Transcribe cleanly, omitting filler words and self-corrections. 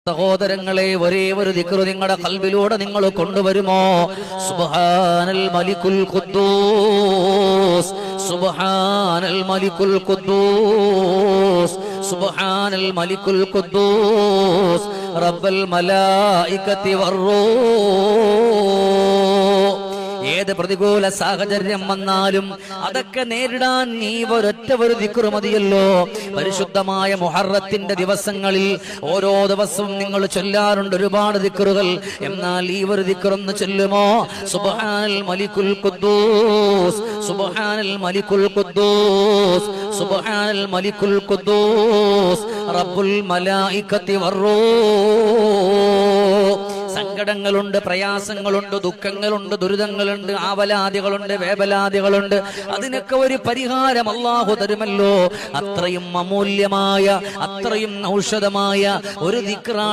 സഹോദരങ്ങളെ, ഒരേ ഒരു ദിക്ർ നിങ്ങളുടെ ഖൽബിലൂടെ നിങ്ങൾ കൊണ്ടുവരുമോ? സുബ്ഹാനൽ മലിക്കുൽ ഖുദ്ദൂസ്, സുബ്ഹാനൽ മലിക്കുൽ ഖുദ്ദൂസ്, സുബ്ഹാനൽ മലിക്കുൽ ഖുദ്ദൂസ്, റബ്ബൽ മലായികതി വറൂഹ്. ഏത് പ്രതികൂല സാഹചര്യം വന്നാലും അതൊക്കെ നേരിടാൻ നീ ഒരൊറ്റ ഒരു ദിക്ർ മതിയല്ലോ. പരിശുദ്ധമായ മുഹറത്തിന്റെ ദിവസങ്ങളിൽ ഓരോ ദിവസവും നിങ്ങൾ ചൊല്ലാറുണ്ട് ഒരുപാട് ദിക്റുകൾ. എന്നാൽ ഈ ഒരു ദിക്ർ ഒന്ന് ചൊല്ലുമോ? സുബ്ഹാനൽ മലിക്കുൽ ഖുദ്ദൂസ്, സുബ്ഹാനൽ മലിക്കുൽ ഖുദ്ദൂസ്, സുബ്ഹാനൽ മലിക്കുൽ ഖുദ്ദൂസ്, റബ്ബുൽ മലായികതി വറൂഹ്. സങ്കടങ്ങളുണ്ട്, പ്രയാസങ്ങളുണ്ട്, ദുഃഖങ്ങളുണ്ട്, ദുരിതങ്ങളുണ്ട്, ആവലാദികളുണ്ട്, വേവലാദികളുണ്ട്. അതിനൊക്കെ ഒരു പരിഹാരം അല്ലാഹു തരുമല്ലോ. അത്രയും അമൂല്യമായ, അത്രയും ഔഷധമായ ഒരു ദിക്റാണ്